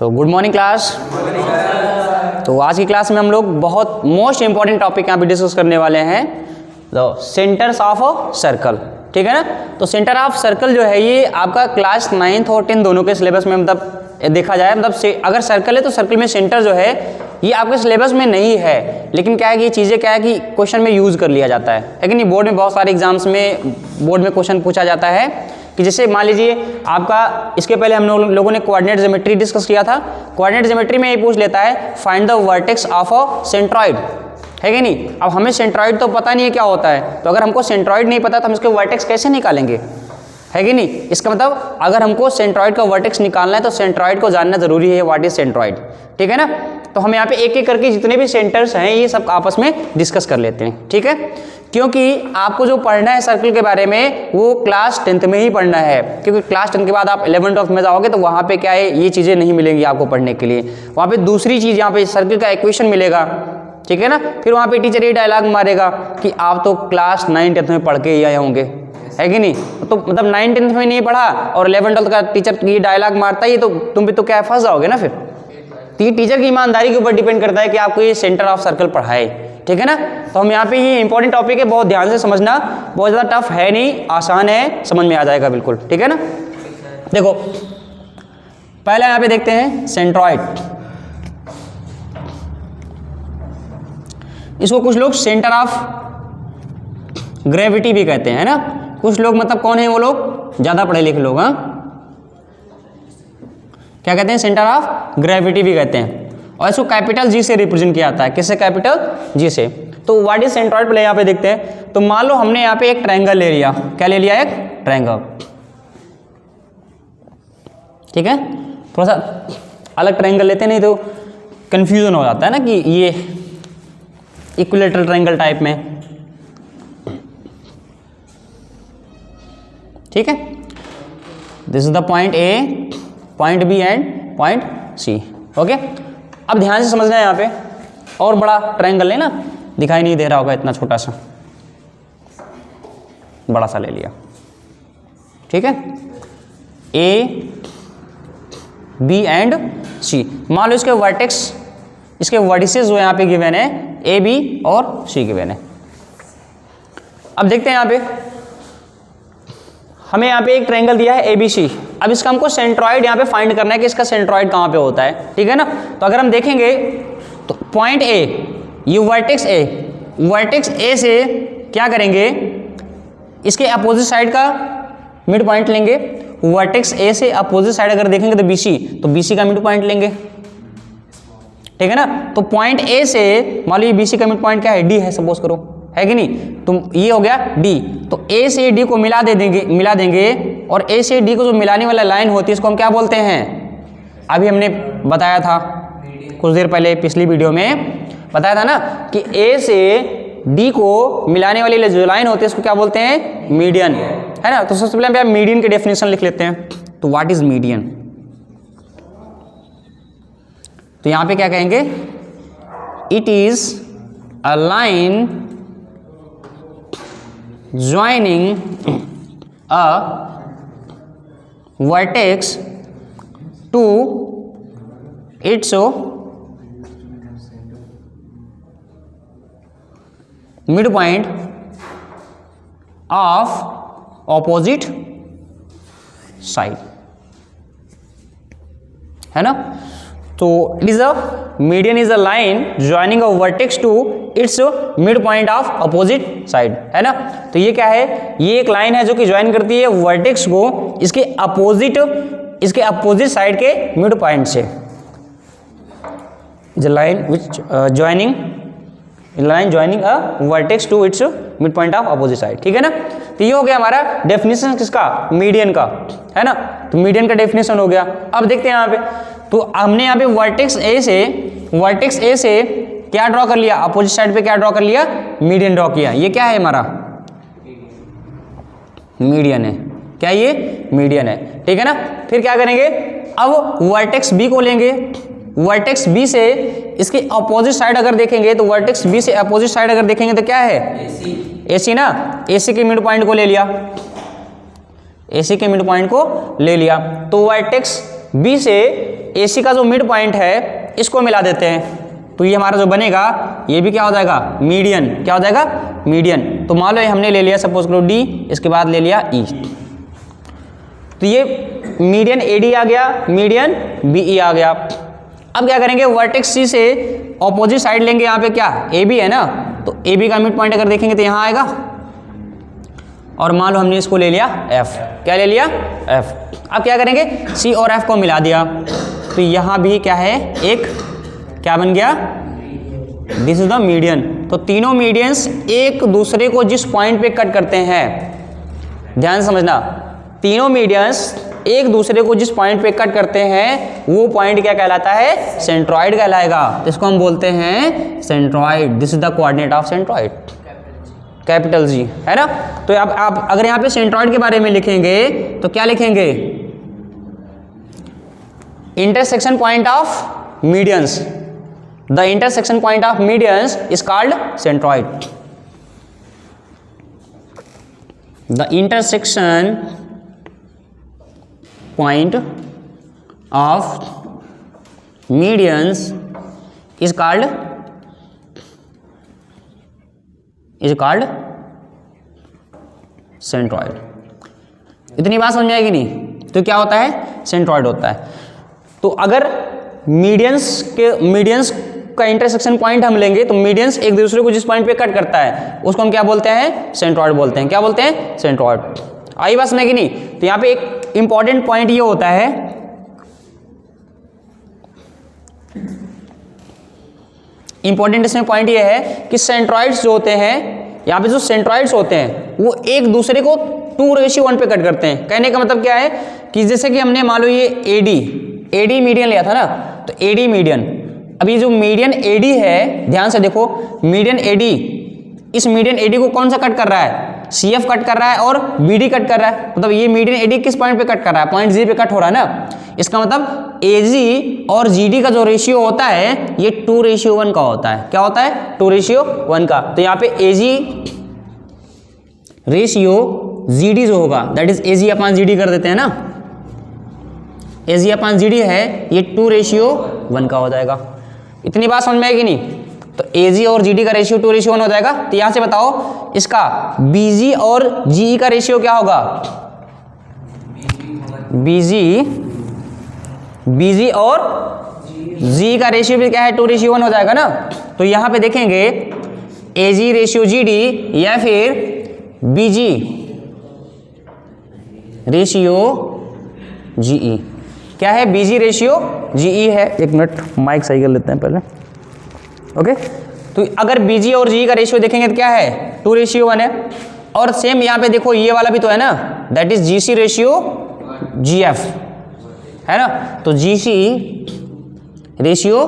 So good morning class. तो आज की क्लास में हम लोग बहुत मोस्ट इंपॉर्टेंट टॉपिक यहाँ पे डिस्कस करने वाले हैं, the centres of a circle. ठीक है ना। तो सेंटर ऑफ सर्कल जो है ये आपका क्लास 9th और 10th दोनों के सिलेबस में मतलब देखा जाए, मतलब से अगर सर्कल है तो सर्कल में सेंटर जो है ये आपके सिलेबस में नहीं है, लेकिन क्या है कि ये चीज़ें क्या है कि क्वेश्चन में यूज़ कर लिया जाता है। लेकिन बोर्ड में बहुत सारे एग्जाम्स में बोर्ड में क्वेश्चन पूछा जाता है कि जैसे मान लीजिए आपका इसके पहले हम लोगों ने कोऑर्डिनेट ज्योमेट्री डिस्कस किया था। कोऑर्डिनेट ज्योमेट्री में ये पूछ लेता है find the vertex of a centroid, है कि नहीं। अब हमें सेंट्रॉइड तो पता नहीं है क्या होता है, तो अगर हमको सेंट्रॉइड नहीं पता तो हम इसके वर्टेक्स कैसे निकालेंगे, है कि नहीं। इसका मतलब अगर हमको सेंट्रॉइड का वर्टेक्स निकालना है तो सेंट्रॉइड को जानना जरूरी है, व्हाट इज सेंट्रॉइड। ठीक है ना। तो हम यहाँ पे एक एक करके जितने भी सेंटर्स हैं ये सब आपस में डिस्कस कर लेते हैं। ठीक है, क्योंकि आपको जो पढ़ना है सर्कल के बारे में वो क्लास 10th में ही पढ़ना है, क्योंकि क्लास 10th के बाद आप 11th 12th में जाओगे तो वहाँ पे क्या है ये चीज़ें नहीं मिलेंगी आपको पढ़ने के लिए। वहाँ पे दूसरी चीज़, यहाँ पे सर्कल का इक्वेशन मिलेगा। ठीक है ना। फिर वहाँ पे टीचर ये डायलॉग मारेगा कि आप तो क्लास 9th 10th में पढ़ के ही आए होंगे, है कि नहीं। तो मतलब 9th 10th में नहीं पढ़ा और 11th 12th का टीचर ये डायलॉग मारता है, ये तो तुम भी तो क्या फंस जाओगे ना फिर। तो ये टीचर की ईमानदारी के ऊपर डिपेंड करता है कि आपको ये सेंटर ऑफ सर्कल पढ़ाए। ठीक है ना। तो हम यहाँ पे ये इंपॉर्टेंट टॉपिक है, बहुत ध्यान से समझना, बहुत ज़्यादा टफ है नहीं, आसान है, समझ में आ जाएगा बिल्कुल। ठीक है ना। देखो पहले यहाँ पे देखते हैं सेंट्रॉइड। इसको कुछ लोग सेंटर ऑफ ग्रेविटी भी कहते हैं ना। कुछ लोग मतलब कौन है वो लोग, ज़्यादा पढ़े लिखे लोग, हाँ क्या कहते हैं, सेंटर ऑफ ग्रेविटी भी कहते हैं। और इसको कैपिटल जी से रिप्रेजेंट किया जाता है। किससे, कैपिटल जी से। तो व्हाट इज सेंट्रॉइड पहले यहाँ पे देखते हैं। तो मान लो हमने यहाँ पे एक ट्रायंगल ले लिया, क्या ले लिया, एक ट्रायंगल। ठीक है, थोड़ा सा अलग ट्रायंगल लेते नहीं तो कंफ्यूजन हो जाता है ना कि ये इक्विलेटरल ट्रायंगल टाइप में। ठीक है, this is the point A, point B and point C. Okay, अब ध्यान से समझना है यहाँ पे। और बड़ा ट्रायंगल लेना, दिखाई नहीं दे रहा होगा, इतना छोटा सा, बड़ा सा ले लिया। ठीक है, ए बी एंड सी। मान लो इसके वर्टेक्स, इसके वर्टिसेस जो यहाँ पे गिवन है, ए बी और सी गिवन है। अब देखते हैं यहाँ पे हमें यहाँ पे एक ट्रायंगल दिया है ए बी सी। अब इसका हमको सेंट्रॉइड यहाँ पे फाइंड करना है कि इसका सेंट्रॉइड कहाँ पे होता है। ठीक है ना। तो अगर हम देखेंगे तो पॉइंट ए, ये वर्टेक्स ए, वर्टेक्स ए से क्या करेंगे, इसके अपोजिट साइड का मिड पॉइंट लेंगे। वर्टेक्स ए से अपोजिट साइड अगर देखेंगे तो बीसी, तो बीसी का मिड पॉइंट लेंगे। ठीक है ना। तो पॉइंट ए से मान लीजिए बीसी का मिड पॉइंट क्या है, डी है सपोज करो, है कि नहीं। तो ये हो गया डी। तो ए से डी को मिला देंगे और ए से डी को जो मिलाने वाला लाइन होती है इसको हम क्या बोलते हैं, अभी हमने बताया था कुछ देर पहले, पिछली वीडियो में बताया था ना कि ए से डी को मिलाने वाली जो लाइन होती है इसको क्या बोलते हैं, मीडियन, है ना। तो सबसे पहले हम मीडियन की डेफिनेशन लिख लेते हैं। तो व्हाट इज मीडियन। तो यहां पे क्या कहेंगे, it is a line joining a vertex to its midpoint of opposite side, है ना। तो it is a median is a line joining a vertex to its mid point of opposite side, है ना। तो ये क्या है, ये एक लाइन है जो कि ज्वाइन करती है वर्टेक्स को इसके अपोजिट साइड के मिड पॉइंट से। The line which joining a vertex to its mid point of opposite side. ठीक है ना। तो ये हो गया हमारा डेफिनेशन किसका, मीडियन का, है ना। तो मीडियन का डेफिनेशन हो गया। अब देखते हैं यहाँ पे, तो हमने यहाँ पे वर्टेक्स ए से क्या ड्रॉ कर लिया, अपोजिट साइड पे क्या ड्रॉ कर लिया, मीडियन ड्रॉ किया। ये क्या है हमारा, मीडियन है। क्या ये मीडियन है। ठीक है ना। फिर क्या करेंगे, अब वर्टेक्स बी को लेंगे। वर्टेक्स बी से इसके अपोजिट साइड अगर देखेंगे तो वर्टेक्स बी से अपोजिट साइड अगर देखेंगे तो क्या है, एसी ना। एसी के मिड पॉइंट को ले लिया, एसी के मिड पॉइंट को ले लिया। तो वर्टेक्स बी से AC का जो मिड पॉइंट है इसको मिला देते हैं, तो ये हमारा जो बनेगा ये भी क्या हो जाएगा, मीडियन। क्या हो जाएगा, मीडियन। तो मान लो हमने ले लिया सपोज करो D, इसके बाद ले लिया E, तो ये मीडियन AD आ गया, मीडियन BE आ गया। अब क्या करेंगे, वर्टेक्स C से ऑपोजिट साइड लेंगे, यहाँ पे क्या AB है ना, तो AB का मिड पॉइंट अगर देखेंगे तो यहाँ आएगा, और मान लो हमने इसको ले लिया F। क्या ले लिया, F। अब क्या करेंगे, C और F को मिला दिया, तो यहाँ भी क्या है, एक क्या बन गया, दिस इज द मीडियन। तो तीनों मीडियंस एक दूसरे को जिस पॉइंट पे कट करते हैं, ध्यान समझना, तीनों मीडियंस एक दूसरे को जिस पॉइंट पे कट करते हैं वो पॉइंट क्या कहलाता है, सेंट्रॉइड कहलाएगा। तो इसको हम बोलते हैं centroid. This is the coordinate of centroid, capital G, है ना। तो अब आप अगर यहाँ पे सेंट्रॉइड के बारे में लिखेंगे तो क्या लिखेंगे, intersection point of medians. The intersection point of medians is called centroid. The intersection point of medians is called centroid। इतनी बात समझ में आएगी नहीं, तो क्या होता है, सेंट्रॉइड होता है। तो अगर मीडियंस का इंटरसेक्शन पॉइंट हम लेंगे तो मीडियंस एक दूसरे को जिस पॉइंट पे कट करता है उसको हम क्या बोलते हैं, सेंट्रॉइड बोलते हैं। क्या बोलते हैं, सेंट्रॉइड। आई बात समझ में नहीं। तो यहाँ पे एक इंपॉर्टेंट पॉइंट ये होता है, इंपॉर्टेंट इसमें पॉइंट ये है कि सेंट्रॉइड्स जो होते हैं, यहाँ पे जो सेंट्रॉइड्स होते हैं वो एक दूसरे को 2:1 पे कट करते हैं। कहने का मतलब क्या है कि जैसे कि हमने मान लो ये AD मीडियन लिया था ना, तो AD मीडियन, अभी जो मीडियन AD है, ध्यान से देखो, मीडियन AD, इस मीडियन AD को कौन सा कट कर रहा है, CF कट कर रहा है और BD कट कर रहा है। मतलब ये मीडियन AD किस पॉइंट पे कट कर रहा है, पॉइंट G पे कट हो रहा है ना। इसका मतलब AG और GD का जो रेशियो होता है ये 2:1 का होता है। क्या होता है, 2:1 का। तो यहाँ पे AG रेशियो GD जो होगा दैट इज AG/GD कर देते हैं ना, AG/GD है, ये 2:1 का हो जाएगा। इतनी बात समझ में आएगी नहीं। तो AG और GD का रेशियो 2:1 हो जाएगा। तो यहां से बताओ इसका BG और GE का रेशियो क्या होगा, BG और GE का रेशियो भी क्या है, 2:1 हो जाएगा ना। तो यहां पे देखेंगे AG रेशियो GD या फिर BG रेशियो GE। क्या है, BG रेशियो GE है। एक मिनट माइक सही कर लेते हैं पहले, ओके। तो अगर BG और GE का रेशियो देखेंगे तो क्या है, 2:1 है। और सेम यहाँ पे देखो ये वाला भी तो है ना, that is GC ratio GF, है ना। तो GC ratio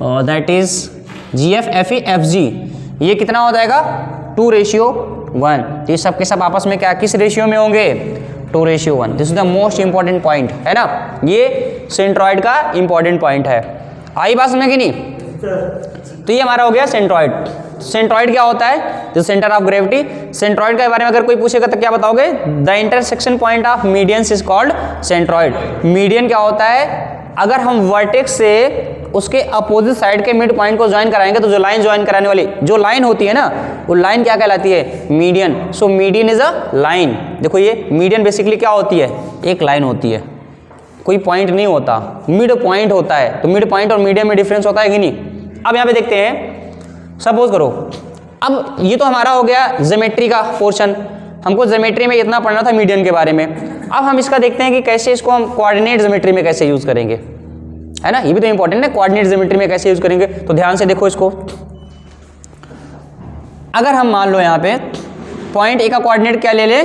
that is GF FE FG, ये कितना हो जाएगा, 2:1। तो ये सब के सब आपस में क्या किस रेशियो में होंगे, 2:1। This is the most important point, है ना। ये सेंट्रॉइड का इंपॉर्टेंट पॉइंट है। आई बात समझ में कि नहीं। तो ये हमारा हो गया सेंट्रॉइड। सेंट्रॉइड क्या होता है, जो सेंटर ऑफ ग्रेविटी। सेंट्रॉइड के बारे में अगर कोई पूछेगा तो क्या बताओगे, the intersection point of medians is called centroid. Median क्या होता है, अगर हम वर्टेक्स से उसके अपोजिट साइड के मिड पॉइंट को ज्वाइन कराएंगे तो जो लाइन ज्वाइन कराने वाली जो लाइन होती है ना, वो लाइन क्या कहलाती है, median. So median is a line. देखो ये मीडियन बेसिकली क्या होती है, एक लाइन होती है, कोई पॉइंट नहीं होता, मिड पॉइंट होता है। तो मिड पॉइंट और मीडियन में डिफरेंस होता है कि नहीं। अब यहाँ पे देखते हैं, सपोज करो, अब ये तो हमारा हो गया ज्योमेट्री का पोर्शन, हमको ज्योमेट्री में इतना पढ़ना था मीडियन के बारे में। अब हम इसका देखते हैं कि कैसे इसको हम कोऑर्डिनेट ज्योमेट्री में कैसे यूज करेंगे, है ना। ये भी तो इंपॉर्टेंट है, कोऑर्डिनेट ज्योमेट्री में कैसे यूज करेंगे। तो ध्यान से देखो इसको, अगर हम मान लो यहाँ पे पॉइंट ए का कोऑर्डिनेट क्या ले ले,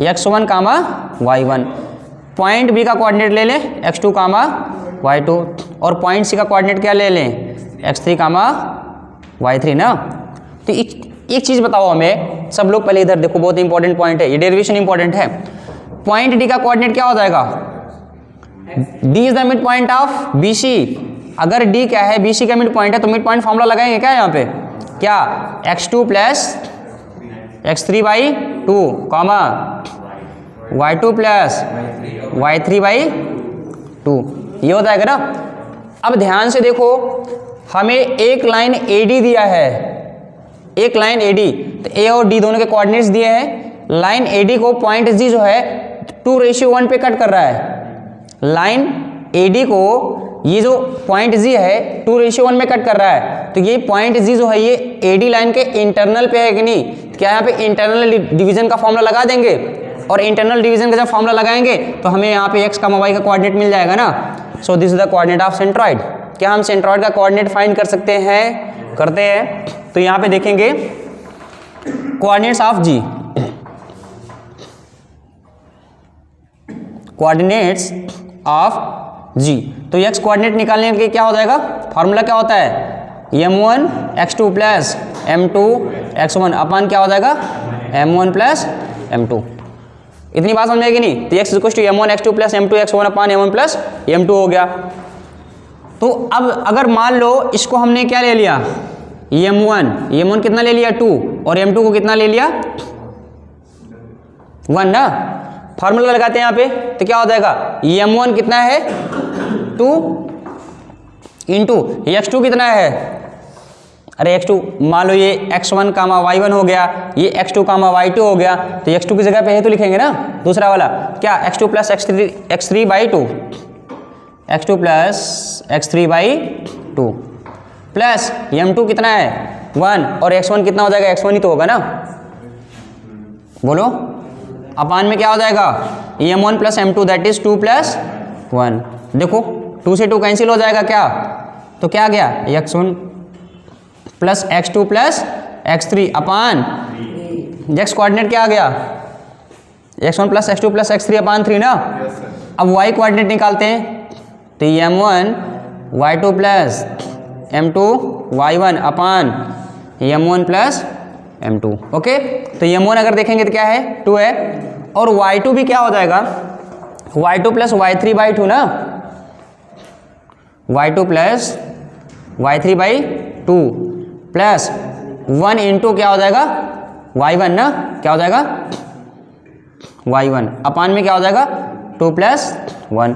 x1, y1, पॉइंट बी का कोऑर्डिनेट ले लें x2, y2, और पॉइंट सी का कोऑर्डिनेट क्या ले लें, x3, y3 ना। तो एक चीज बताओ हमें, सब लोग पहले इधर देखो, बहुत इंपॉर्टेंट पॉइंट है, ये डेरिवेशन इंपॉर्टेंट है। पॉइंट डी का कोऑर्डिनेट क्या हो जाएगा, D is the mid point of BC। अगर D क्या है, BC का मिड पॉइंट है, तो मिड पॉइंट फॉर्मूला लगाएंगे क्या यहाँ पे, क्या x2 plus x3/2, y2 plus y3/2। ये हो जाएगा ना। अब ध्यान से देखो, हमें एक लाइन AD दिया है, एक लाइन AD, तो A और D दोनों के कोऑर्डिनेट्स दिए हैं। लाइन AD को पॉइंट G जो है 2:1 पे कट कर रहा है। लाइन AD को ये जो पॉइंट G है 2:1 में कट कर रहा है, तो ये पॉइंट G जो है ये AD लाइन के इंटरनल पे है कि नहीं? क्या यहाँ पे इंटरनल डिवीजन का फॉर्मूला लगा देंगे, और इंटरनल डिवीजन का जब फॉर्मूला लगाएंगे तो हमें यहाँ पे x, y का कोऑर्डिनेट मिल जाएगा ना। So this is the coordinate of centroid. क्या हम सेंट्रॉइड का कोऑर्डिनेट फाइंड कर सकते हैं? करते हैं। तो यहाँ पे देखेंगे coordinates of G, coordinates of G। तो x कोऑर्डिनेट निकालने के क्या हो जाएगा? फॉर्मूला क्या होता है? m1 x2 plus m2 x1 अपन क्या हो जाएगा? m1 plus m2। इतनी बात समझ में आएगी नहीं? तो x equal to m1 x2 plus m2 x1 अपन m1 प्लस m2 हो गया। तो अब अगर मान लो इसको हमने क्या ले लिया? m1 कितना ले लिया? 2, और m2 को कितना ले लिया? 1 ना। फार्मूला लगाते हैं यहाँ पे, तो क्या हो जाएगा? m1 कितना है? 2 इंटू x2 कितना है? अरे x2 मान लो ये x1 कामा y1 हो गया, ये x2 कामा y2 हो गया, तो x2 की जगह पे है तो लिखेंगे ना दूसरा वाला क्या? x2 plus x3 by 2, x2 plus x3 by 2 plus m2 कितना है? 1, और x1 कितना हो जाएगा? x1 ही तो होगा ना, बोलो। अपान में क्या हो जाएगा? m1 plus m2 that is 2 plus 1। देखो 2 से 2 कैंसिल हो जाएगा क्या? तो क्या गया? x1 plus x2 plus x3 अपान x कोऑर्डिनेट क्या आ गया? x1 plus x2 plus x3 अपान 3 ना। अब y कोऑर्डिनेट निकालते हैं, तो m1 y2 plus m2 y1 अपान m1 प्लस m2। ओके, तो m1 अगर देखेंगे तो क्या है? 2 है, और y2 भी क्या हो जाएगा? y2 प्लस y3 बाई 2 ना, y2 plus y3 by 2 plus 1 into क्या हो जाएगा? y1 ना, क्या हो जाएगा? y1 अपान में क्या हो जाएगा? 2 प्लस 1।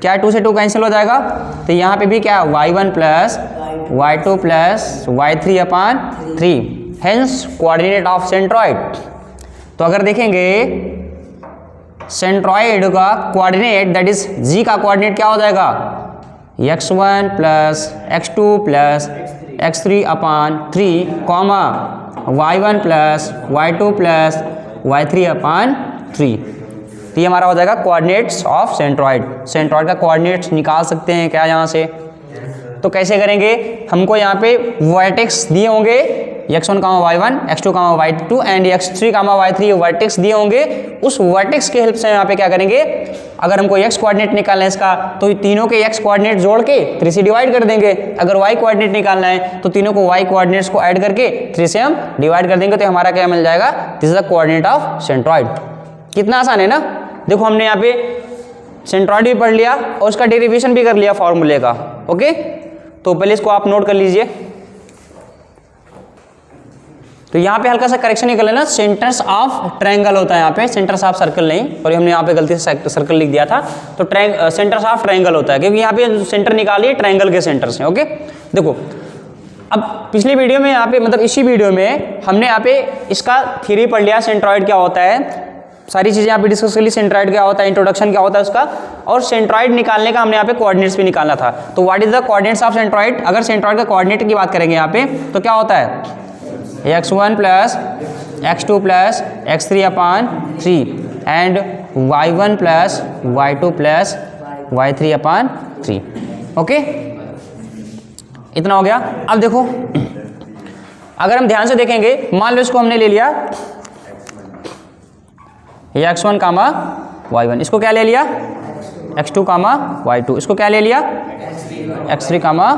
क्या 2 से 2 कैंसिल हो जाएगा? तो यहाँ पे भी क्या? y1 plus y2 plus y3 upon 3, hence coordinate of centroid. तो अगर देखेंगे सेंट्रॉइड का कोऑर्डिनेट दैट इज G का कोऑर्डिनेट क्या हो जाएगा? x1 plus x2 plus x3 अपान 3 comma y1 plus y2 plus y3 अपान 3। तो ये हमारा हो जाएगा कोऑर्डिनेट्स ऑफ सेंट्रॉइड। सेंट्रॉइड का कोऑर्डिनेट्स निकाल सकते हैं क्या यहाँ से? तो कैसे करेंगे? हमको यहाँ पे वर्टेक्स दिए होंगे x1 comma y1, x2 comma y2 and x3 comma y3 vertex दिए होंगे। उस वर्टेक्स के हेल्प से यहाँ पे क्या करेंगे? अगर हमको x कोऑर्डिनेट निकालना है इसका, तो तीनों के x कोऑर्डिनेट जोड़ के 3 से डिवाइड कर देंगे। अगर y कोऑर्डिनेट निकालना है तो तीनों को y कोऑर्डिनेट्स को ऐड करके 3 से हम डिवाइड कर देंगे, तो हमारा क्या मिल जाएगा? This is the coordinate of centroid. कितना आसान है ना। देखो हमने यहाँ पे सेंट्रॉइड भी पढ़ लिया और उसका डेरिवेशन भी कर लिया फॉर्मूले का। ओके, तो पहले इसको आप नोट कर लीजिए। तो यहाँ पे हल्का सा करेक्शन निकल लेना, सेंटर्स ऑफ ट्रायंगल होता है यहाँ पे, सेंटर्स ऑफ सर्कल नहीं, और हमने यहाँ पे गलती से सर्कल लिख दिया था, तो सेंटर्स ऑफ ट्रायंगल होता है, क्योंकि यहाँ पे सेंटर निकालिए ट्रायंगल के सेंटर्स हैं। ओके, देखो अब पिछली वीडियो में यहाँ पे मतलब इसी वीडियो में हमने यहाँ पे इसका थ्योरी पढ़ लिया, सेंट्रॉइड क्या होता है, सारी चीज़ें यहाँ पे डिस्कस कर ली। सेंट्रॉइड क्या होता है, इंट्रोडक्शन क्या होता है उसका, और सेंट्रॉइड निकालने का हमने यहाँ पे कोऑर्डिनेट्स भी निकालना था। तो what is the coordinates of centroid? अगर सेंट्रॉइड का कोऑर्डिनेट की बात करेंगे यहाँ पे तो क्या होता है? x1 plus x2 plus x3 upon 3 and y1 plus y2 plus y3 upon 3। Okay, इतना हो गया। अब देखो अगर हम ध्यान से देखेंगे, मान लो इसको हमने ले लिया x1 कामा y1, इसको क्या ले लिया? x2 कामा y2, इसको क्या ले लिया? x3 कामा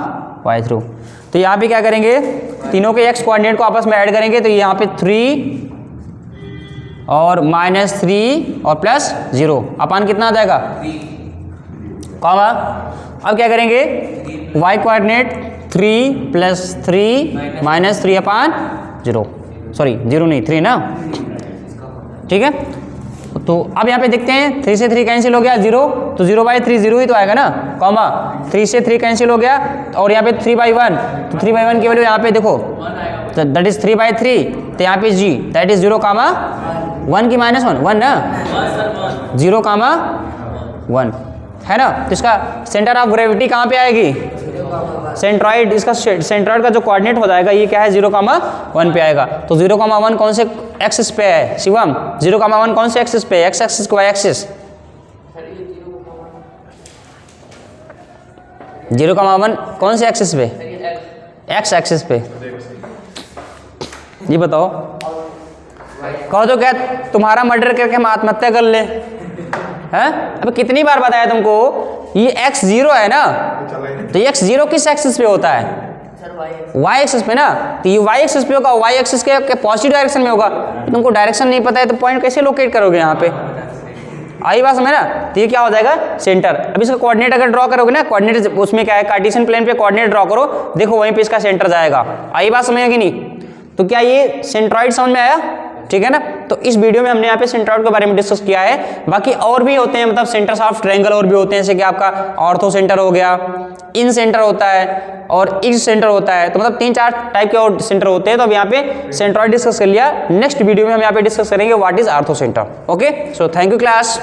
y3। तो यहाँ पे क्या करेंगे? तीनों के x कोऑर्डिनेट को आपस में ऐड करेंगे, तो यहाँ पे 3 और -3 और प्लस 0 अपान कितना आ जाएगा? कॉमा। अब क्या करेंगे? y कोऑर्डिनेट 3 प्लस 3 माइनस 3 अपान 0, सॉरी 0 नहीं 3 ना, ठीक है। तो अब यहाँ पे देखते हैं 3 से 3 कैंसिल हो गया 0, तो 0/3 0 ही तो आएगा ना, कॉमा 3 से 3 कैंसिल हो गया और यहाँ पे 3/1, तो 3/1 की वैल्यू यहाँ पे देखो, तो दैट इज 3/3, तो यहाँ पे जी दैट इज 0, 1 की -1 ना, 0, 1 है ना। तो इसका सेंटर ऑफ ग्रेविटी कहाँ पे आएगी, सेंट्रॉइड, इसका सेंट्रॉइड का जो कोऑर्डिनेट हो जाएगा ये क्या है 0,1 पे आएगा। तो 0,1 कौन से एक्सिस पे है शिवम, 0,1 कौन से एक्सिस पे है, एक्स एक्सिस को वाई एक्सिस, 0,1 कौन से एक्सिस पे, एक्स एक्सिस पे। ये बताओ, कहो तो क्या तुम्हारा मर्डर करके हम आत्महत्या कर ले, हैं? अब कितनी बार बताया तुमको, ये x 0 है ना, तो ये x 0 किस एक्सिस पे होता है, y एक्सिस पे ना, तो ये y एक्सिस पे होगा, y एक्सिस के पॉजिटिव डायरेक्शन में होगा। तुमको डायरेक्शन नहीं पता है तो पॉइंट कैसे लोकेट करोगे यहाँ पे, आई बात समझ ना। तो ये क्या हो जाएगा सेंटर। अब इसका कोऑर्डिनेट अगर ड्रॉ करोगे ना, कोऑर्डिनेट उसमें क्या है, कार्टेशियन प्लेन पे कोऑर्डिनेट ड्रॉ करो, देखो वहीं पे इसका सेंटर जाएगा, आई बात समझ कि नहीं। तो क्या ये सेंट्रॉइड समझ में आया, ठीक है ना। तो इस वीडियो में हमने यहाँ पे सेंट्रॉइड के बारे में डिस्कस किया है, बाकी और भी होते हैं, मतलब सेंटर्स ऑफ ट्रायंगल और भी होते हैं, जैसे कि आपका ऑर्थो सेंटर हो गया, इन सेंटर होता है और एक्स सेंटर होता है, तो मतलब 3-4 टाइप के और सेंटर होते हैं। तो अब यहाँ पे सेंट्रॉइड डिस्कस कर लिया, नेक्स्ट वीडियो में हम यहाँ पे डिस्कस करेंगे what is ortho centre. Okay, so thank you class.